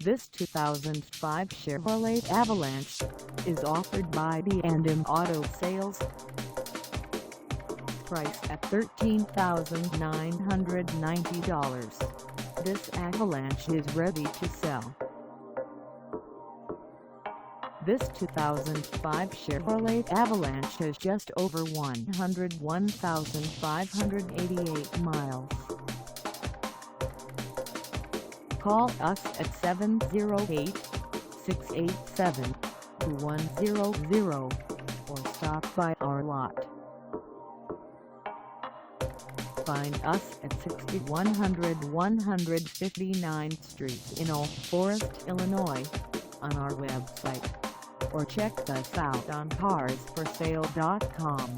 This 2005 Chevrolet Avalanche is offered by B&M Auto Sales. Price at $13,990. This Avalanche is ready to sell. This 2005 Chevrolet Avalanche has just over 101,588 miles. Call us at 708-687-2100 or stop by our lot. Find us at 6100 159th Street in Old Forest, Illinois, on our website, or check us out on carsforsale.com.